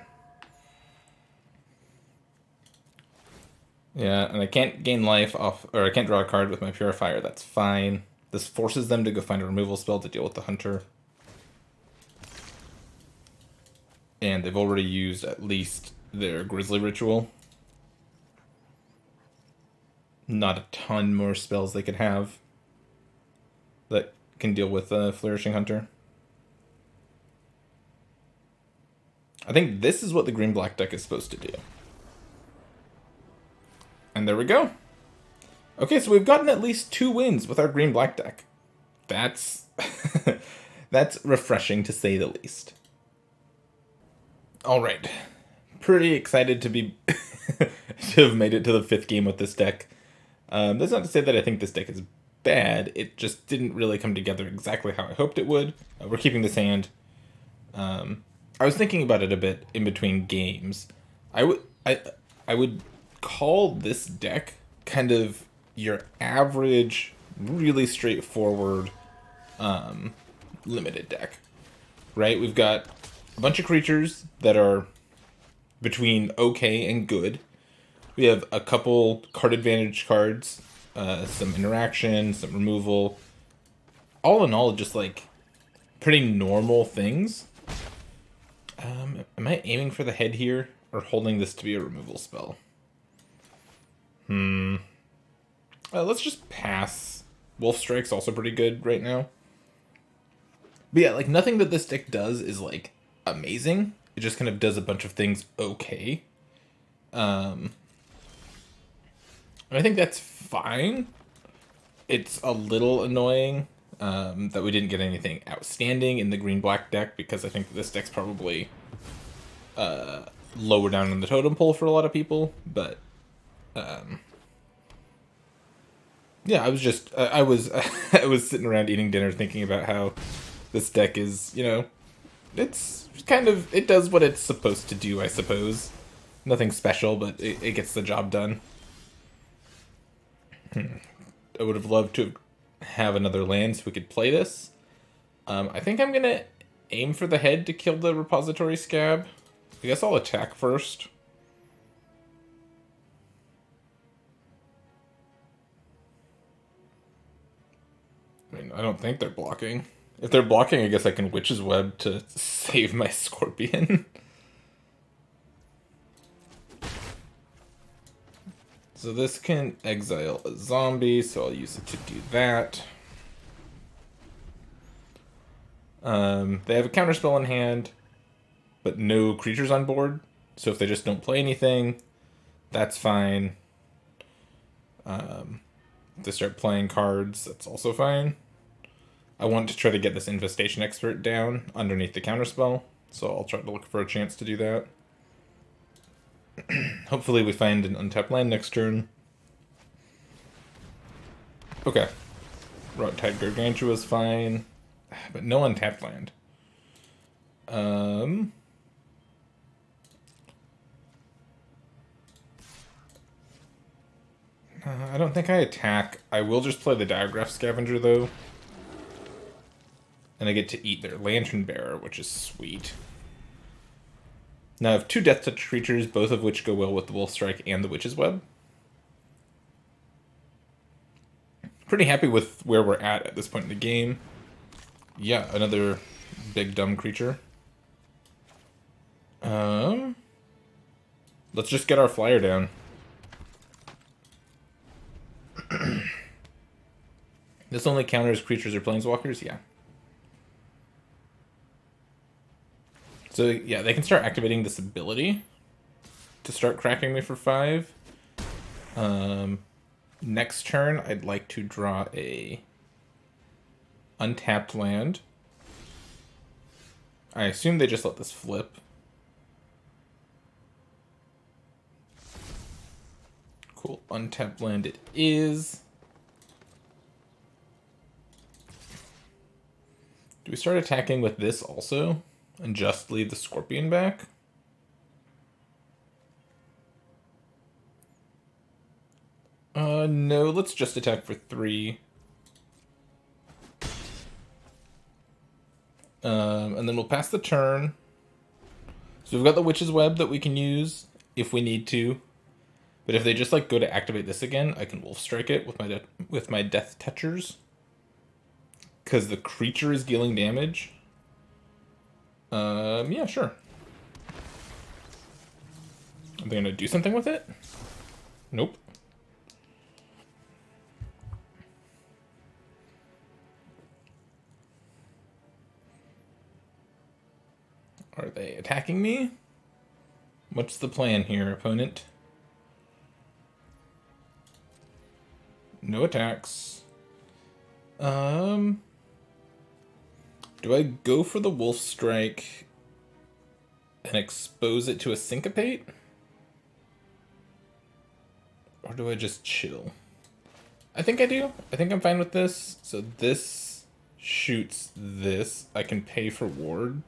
Yeah, and I can't gain life off, or I can't draw a card with my Purifier, that's fine. This forces them to go find a removal spell to deal with the Hunter. And they've already used at least their Grizzly Ritual. Not a ton more spells they could have that can deal with Flourishing Hunter. I think this is what the green-black deck is supposed to do. And there we go. Okay, so we've gotten at least 2 wins with our green-black deck. That's that's refreshing to say the least. All right, pretty excited to be to have made it to the 5th game with this deck. That's not to say that I think this deck is bad. It just didn't really come together exactly how I hoped it would. We're keeping this hand. I was thinking about it a bit in between games. I would call this deck kind of your average, really straightforward, limited deck, right? We've got a bunch of creatures that are between okay and good. We have a couple card advantage cards, some interaction, some removal. All in all, just like pretty normal things. Am I aiming for the head here or holding this to be a removal spell? Let's just pass. Wolf Strike's also pretty good right now. But yeah, like nothing that this deck does is like amazing. It just kind of does a bunch of things okay. And I think that's fine. It's a little annoying that we didn't get anything outstanding in the green-black deck, because I think this deck's probably lower down in the totem pole for a lot of people. But yeah, I was just I was I was sitting around eating dinner thinking about how this deck is, you know, it's kind of, it does what it's supposed to do, I suppose. Nothing special, but it gets the job done. I would have loved to have another land so we could play this. I think I'm gonna aim for the head to kill the Repository Scab. I guess I'll attack first. I mean, I don't think they're blocking. If they're blocking, I guess I can Witch's Web to save my Scorpion. So this can exile a zombie, so I'll use it to do that. They have a counterspell in hand, but no creatures on board. So if they just don't play anything, that's fine. If they start playing cards, that's also fine. I want to try to get this Infestation Expert down underneath the counterspell, so I'll try to look for a chance to do that. Hopefully we find an untapped land next turn. Okay. Rot-Tide Gargantua is fine, but no untapped land. I don't think I attack. I will just play the Diagraph Scavenger, though. And I get to eat their Lantern Bearer, which is sweet. Now I have 2 Death Touch creatures, both of which go well with the Wolf Strike and the Witch's Web. Pretty happy with where we're at this point in the game. Yeah, another big dumb creature. Let's just get our flyer down. This only counters creatures or planeswalkers? Yeah. So, yeah, they can start activating this ability to start cracking me for 5. Next turn, I'd like to draw a untapped land. I assume they just let this flip. Cool. Untapped land it is. Do we start attacking with this also? And just leave the Scorpion back? No, let's just attack for 3. And then we'll pass the turn. So we've got the Witch's Web that we can use if we need to. But if they just like go to activate this again, I can Wolf Strike it with my Death Touchers. Because the creature is dealing damage. Yeah, sure. Are they gonna do something with it? Nope. Are they attacking me? What's the plan here, opponent? No attacks. Do I go for the Wolf Strike and expose it to a Syncopate? Or do I just chill? I think I do. I think I'm fine with this. So this shoots this. I can pay for ward.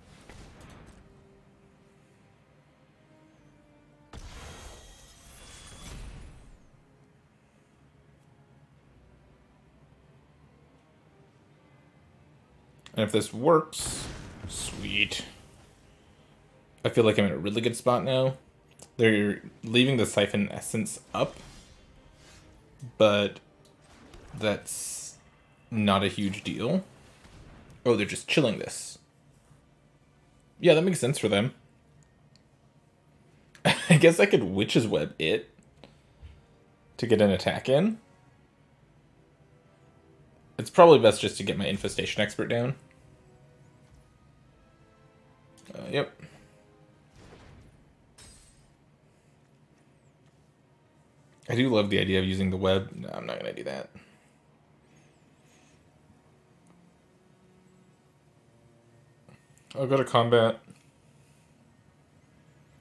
And if this works, sweet. I feel like I'm in a really good spot now. They're leaving the Siphon Essence up, but that's not a huge deal. Oh, they're just chilling this. Yeah, that makes sense for them. I guess I could Witch's Web it to get an attack in. It's probably best just to get my Infestation Expert down. Yep. I do love the idea of using the web. No, I'm not going to do that. I'll go to combat.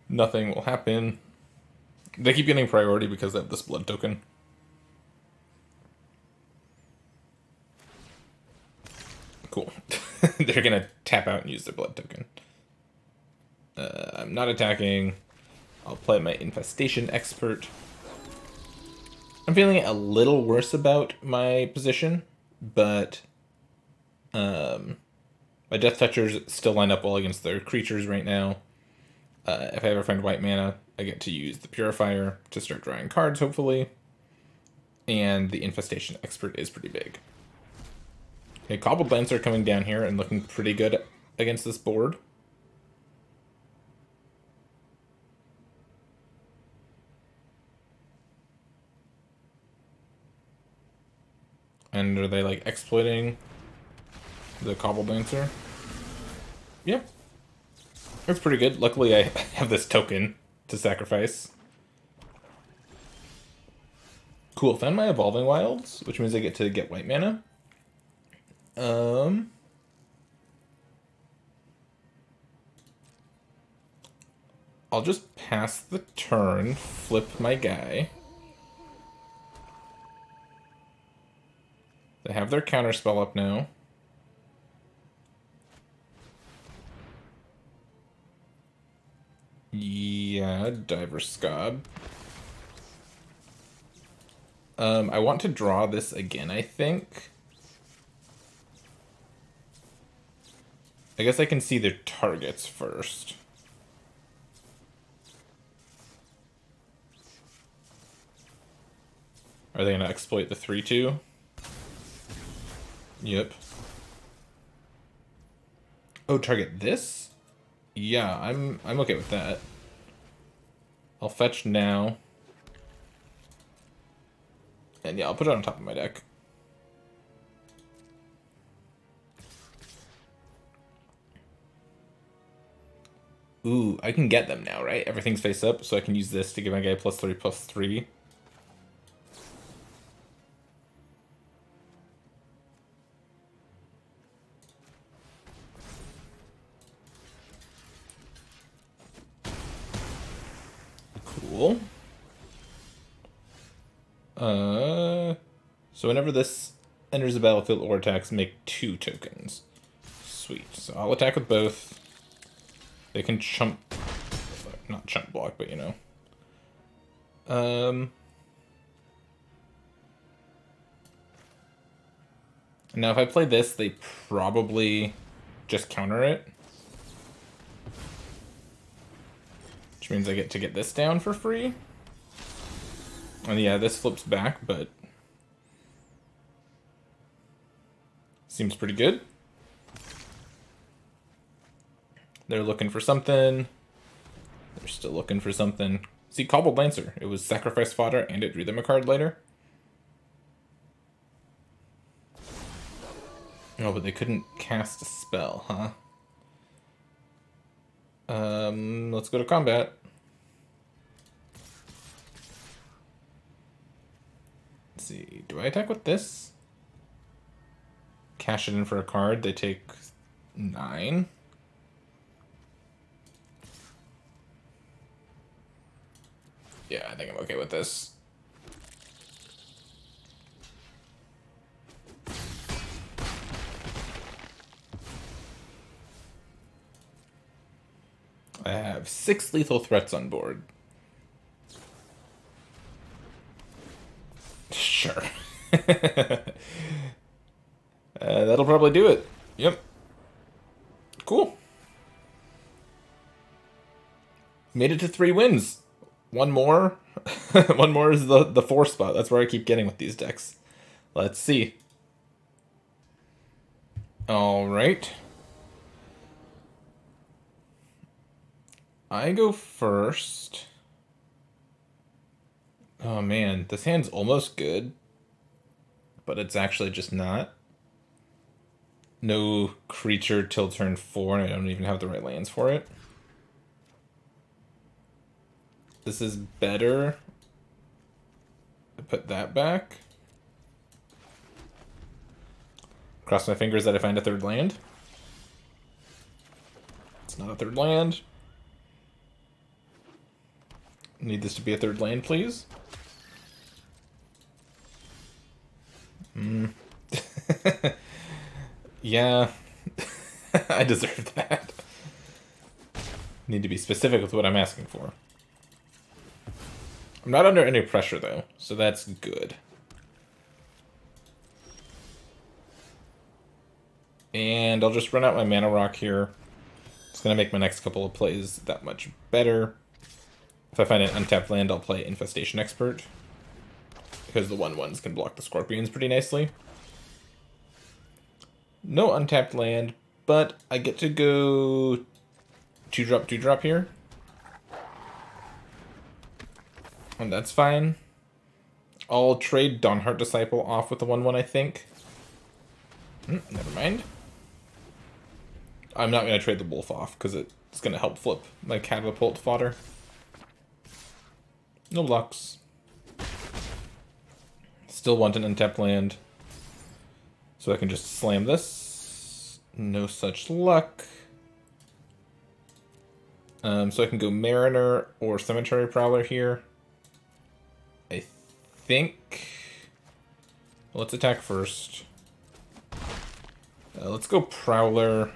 Nothing will happen. They keep getting priority because of this blood token. Cool. They're going to tap out and use their blood token. I'm not attacking. I'll play my Infestation Expert. I'm feeling a little worse about my position, but my Death Touchers still line up well against their creatures right now. If I ever find white mana, I get to use the Purifier to start drawing cards, hopefully. And the Infestation Expert is pretty big. Okay, Cobbled Lancer coming down here and looking pretty good against this board. And are they, like, exploiting the Cobbled Lancer? Yeah. That's pretty good. Luckily, I have this token to sacrifice. Cool. Found my Evolving Wilds, which means I get to get white mana. I'll just pass the turn, flip my guy. They have their counterspell up now. Yeah, Diver Scob. I want to draw this again, I think. I guess I can see their targets first. Are they gonna exploit the 3/2? Yep. Oh, target this? Yeah, I'm okay with that. I'll fetch now. And yeah, I'll put it on top of my deck. Ooh, I can get them now, right? Everything's face up, so I can use this to give my guy +3/+3. Cool. So whenever this enters the battlefield or attacks, make 2 tokens. Sweet. So I'll attack with both. They can chump... Not chump block, but you know. Now if I play this, they probably just counter it. Which means I get to get this down for free. And yeah, this flips back, but... Seems pretty good. They're looking for something. They're still looking for something. See, Cobbled Lancer. It was sacrifice fodder and it drew them a card later. Oh, but they couldn't cast a spell, huh? Let's go to combat. Let's see, do I attack with this? Cash it in for a card, they take 9. Yeah, I think I'm okay with this. I have 6 lethal threats on board. Sure. That'll probably do it. Yep. Cool. Made it to 3 wins. One more. One more is the 4 spot. That's where I keep getting with these decks. Let's see. All right. I go first. Oh man, this hand's almost good, but it's actually just not. No creature till turn 4, and I don't even have the right lands for it. This is better. I put that back. Cross my fingers that I find a 3rd land. It's not a 3rd land. Need this to be a 3rd land, please. Yeah, I deserve that. Need to be specific with what I'm asking for. I'm not under any pressure, though, so that's good. And I'll just run out my mana rock here. It's going to make my next couple of plays that much better. If I find an untapped land, I'll play Infestation Expert, because the 1/1s can block the Scorpions pretty nicely. No untapped land, but I get to go 2-drop, 2-drop here. And that's fine. I'll trade Dawnheart Disciple off with the 1/1, I think. Never mind. I'm not going to trade the Wolf off, because it's going to help flip my Catapult fodder. No blocks. Still want an untapped land. So I can just slam this. No such luck. So I can go Mariner or Cemetery Prowler here. I think... Well, let's attack first. Let's go Prowler.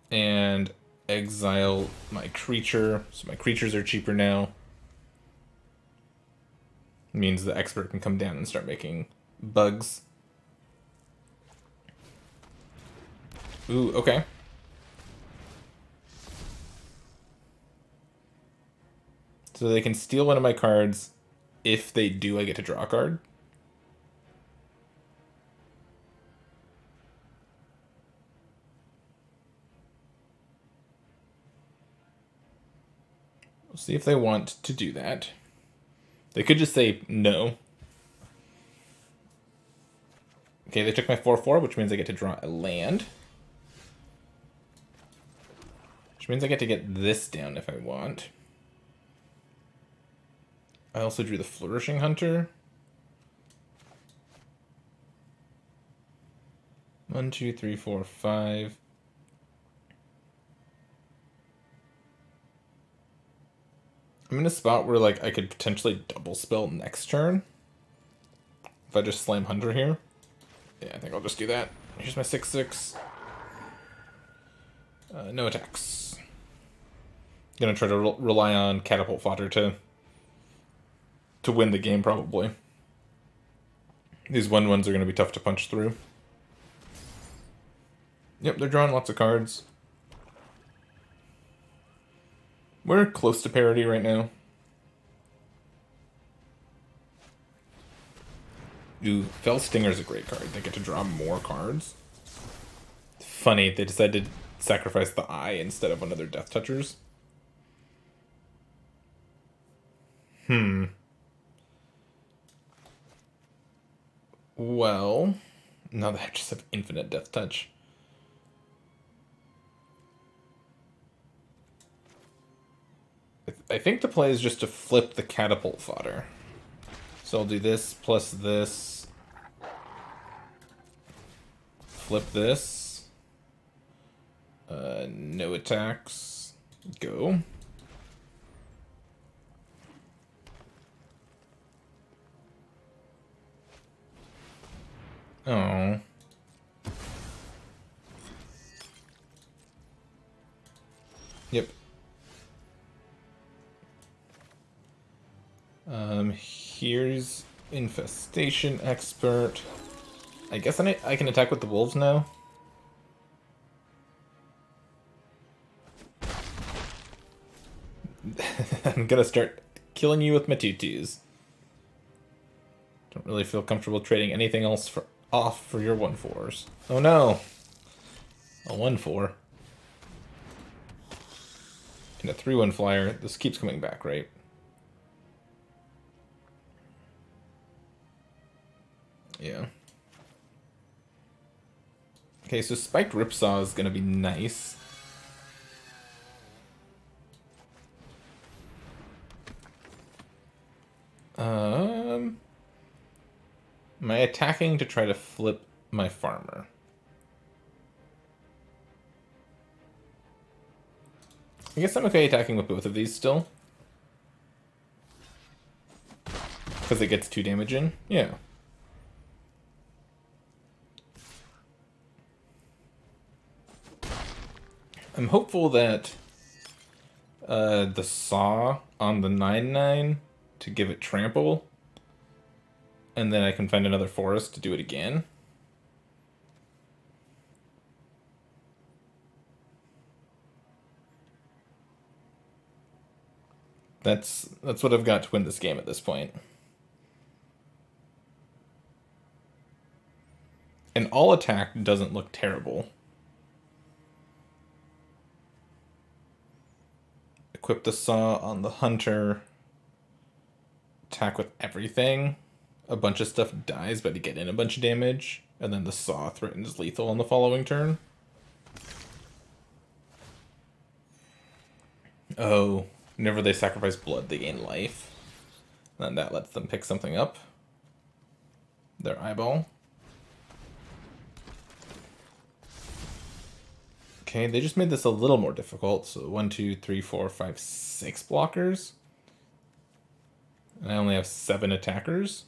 And exile my creature. So my creatures are cheaper now. Means the expert can come down and start making bugs. Ooh, okay. So they can steal one of my cards. If they do, I get to draw a card. We'll see if they want to do that. They could just say no. Okay, they took my 4/4, which means I get to draw a land. Which means I get to get this down if I want. I also drew the Flourishing Hunter. 1, 2, 3, 4, 5. I'm in a spot where like I could potentially double spell next turn. If I just slam Hunter here. Yeah, I think I'll just do that. Here's my 6/6. No attacks. Gonna try to rely on catapult fodder to win the game, probably. These 1/1s are gonna be tough to punch through. Yep, they're drawing lots of cards. We're close to parity right now. Ooh, Fell Stinger is a great card. They get to draw more cards. Funny, they decided to sacrifice the eye instead of one of their Death Touchers. Well, now they just have infinite Death Touch. I think the play is just to flip the catapult fodder. So I'll do this plus this. Flip this. No attacks. Go. Oh. Yep. Here's Infestation Expert. I guess I can attack with the wolves now. I'm gonna start killing you with my tutus. Don't really feel comfortable trading anything else off for your 1/4s. Oh no! A 1/4. And a 3/1 flyer. This keeps coming back, right? Yeah. Okay, so Spiked Ripsaw is gonna be nice. Am I attacking to try to flip my farmer? I guess I'm okay attacking with both of these still. Because it gets 2 damage in? Yeah. I'm hopeful that the Saw on the 9/9 to give it trample, and then I can find another forest to do it again. That's what I've got to win this game at this point. And all attack doesn't look terrible. Equip the Saw on the Hunter. Attack with everything. A bunch of stuff dies, but you get in a bunch of damage. And then the Saw threatens lethal on the following turn. Oh, whenever they sacrifice blood, they gain life. And that lets them pick something up. Their eyeball. Okay, they just made this a little more difficult. So 1, 2, 3, 4, 5, 6 blockers. And I only have 7 attackers.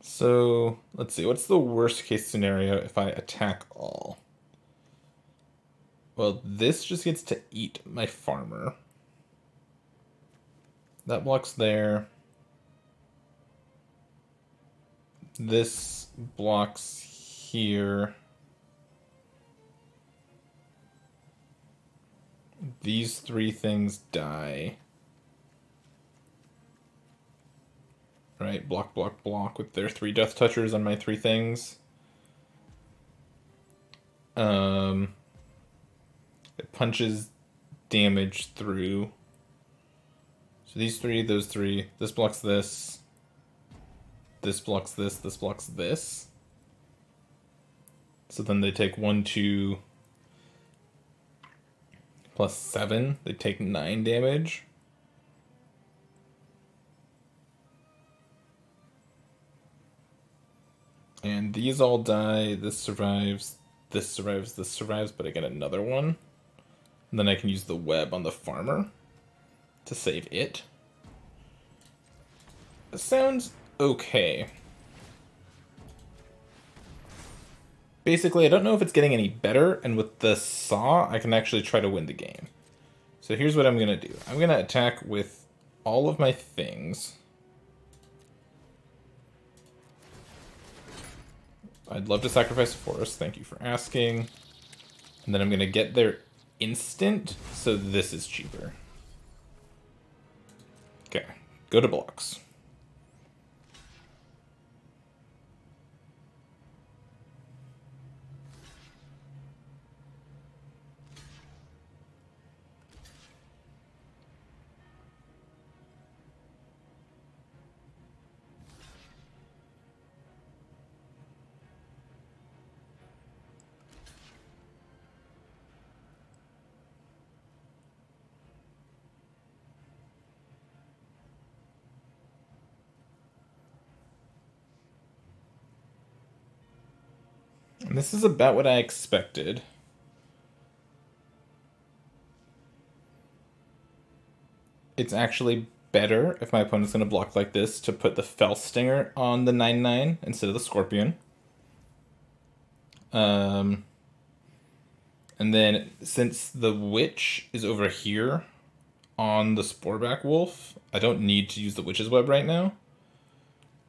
So, let's see. What's the worst case scenario if I attack all? Well, this just gets to eat my farmer. That blocks there. This blocks here. These three things die. Right, block, block, block with their 3 death touchers on my 3 things. It punches damage through. So these 3, those 3, this blocks this. This blocks this blocks this. So then they take 1, 2, plus 7. They take 9 damage. And these all die. This survives. This survives. This survives. But I get another one. And then I can use the web on the farmer to save it. It sounds okay. Basically, I don't know if it's getting any better, and with the saw, I can actually try to win the game. So here's what I'm going to do. I'm going to attack with all of my things. I'd love to sacrifice a forest, thank you for asking. And then I'm going to get their instant, so this is cheaper. Okay, go to blocks. And this is about what I expected. It's actually better if my opponent's going to block like this to put the Fell Stinger on the 9/9 instead of the Scorpion. And then since the Witch is over here on the Sporeback Wolf, I don't need to use the Witch's Web right now.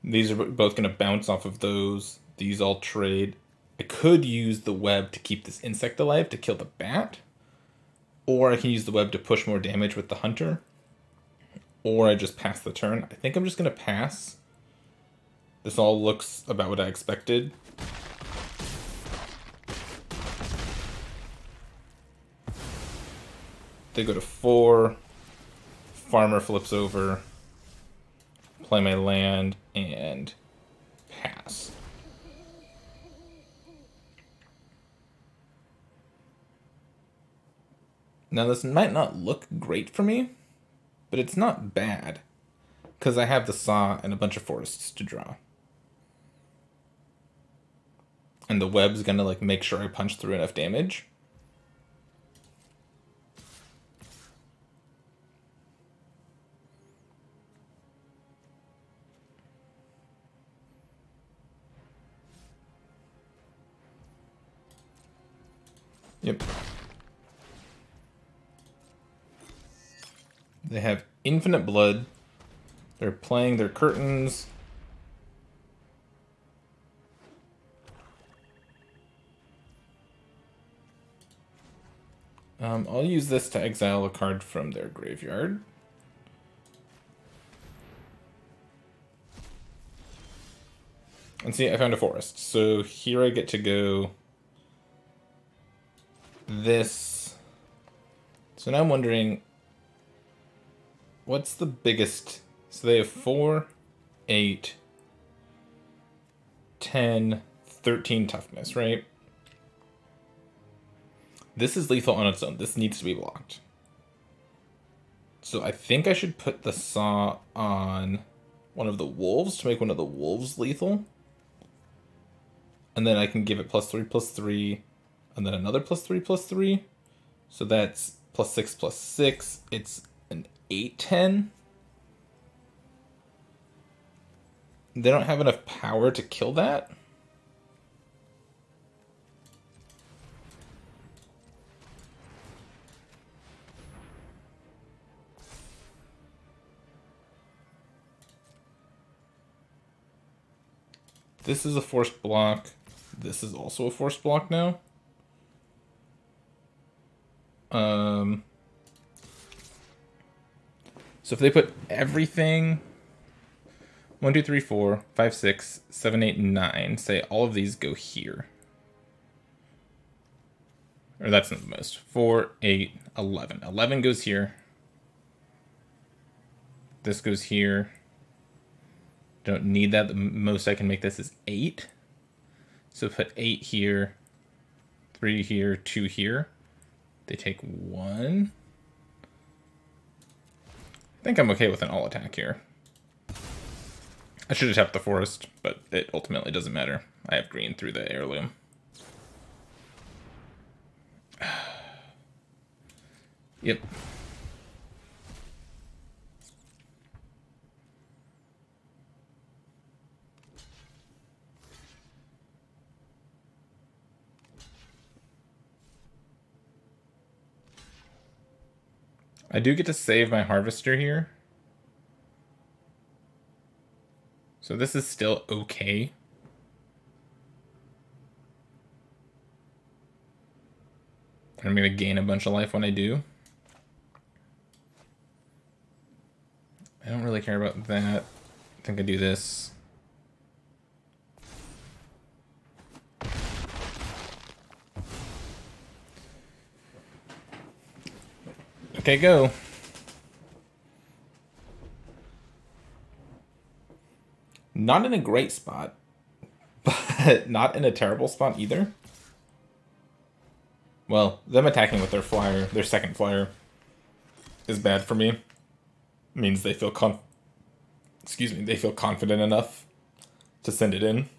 These are both going to bounce off of those. These all trade. I could use the web to keep this insect alive to kill the bat. Or I can use the web to push more damage with the hunter. Or I just pass the turn. I think I'm just going to pass. This all looks about what I expected. They go to 4. Farmer flips over. Play my land and pass. Now this might not look great for me, but it's not bad, because I have the saw and a bunch of forests to draw. And the web's gonna like make sure I punch through enough damage. Yep. They have infinite blood. They're playing their curtains. I'll use this to exile a card from their graveyard. And see, I found a forest. So here I get to go this. So now I'm wondering, what's the biggest? So they have 4, 8, 10, 13 toughness, right? This is lethal on its own. This needs to be blocked. So I think I should put the saw on one of the wolves to make one of the wolves lethal. And then I can give it +3/+3, and then another +3/+3. So that's +6/+6. It's an 8/10. They don't have enough power to kill that. This is a forced block. This is also a forced block now. So if they put everything 1, 2, 3, 4, 5, 6, 7, 8, 9, say all of these go here. Or that's not the most. 4, 8, 11. 11 goes here. This goes here. Don't need that. The most I can make this is 8. So put 8 here, 3 here, 2 here. They take 1. I think I'm okay with an all attack here. I should have tapped the forest, but it ultimately doesn't matter. I have green through the heirloom. Yep. I do get to save my harvester here. So this is still okay. I'm going to gain a bunch of life when I do. I don't really care about that. I think I do this. Okay, go. Not in a great spot, but not in a terrible spot either. Well, them attacking with their flyer, their second flyer, is bad for me. Means they feel they feel confident enough to send it in.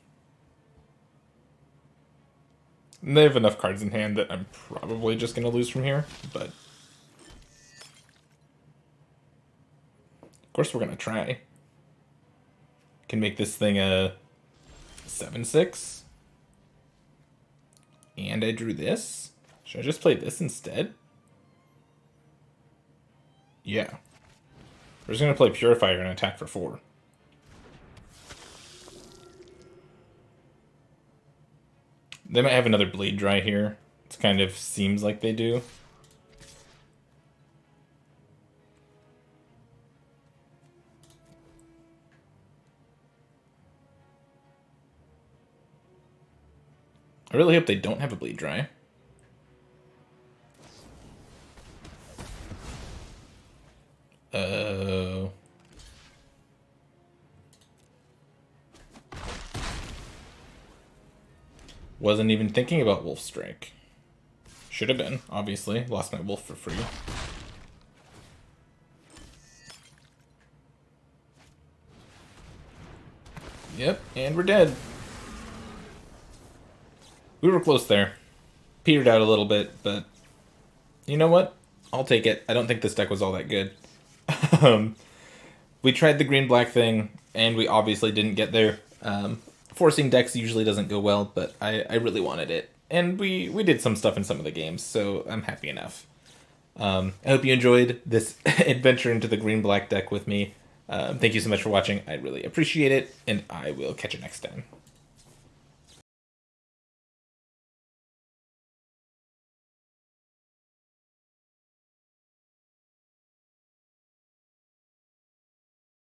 And they have enough cards in hand that I'm probably just going to lose from here, but of course we're going to try. Can make this thing a 7/6. And I drew this. Should I just play this instead? Yeah. We're just going to play Purifier and attack for 4. They might have another Blade Dry here. It kind of seems like they do. I really hope they don't have a Bleed Dry. Oh. Wasn't even thinking about Wolf Strike. Should have been, obviously. Lost my wolf for free. Yep, and we're dead. We were close there. Petered out a little bit, but you know what? I'll take it. I don't think this deck was all that good. We tried the green-black thing, and we obviously didn't get there. Forcing decks usually doesn't go well, but I really wanted it. And we did some stuff in some of the games, so I'm happy enough. I hope you enjoyed this adventure into the green-black deck with me. Thank you so much for watching. I really appreciate it, and I will catch you next time.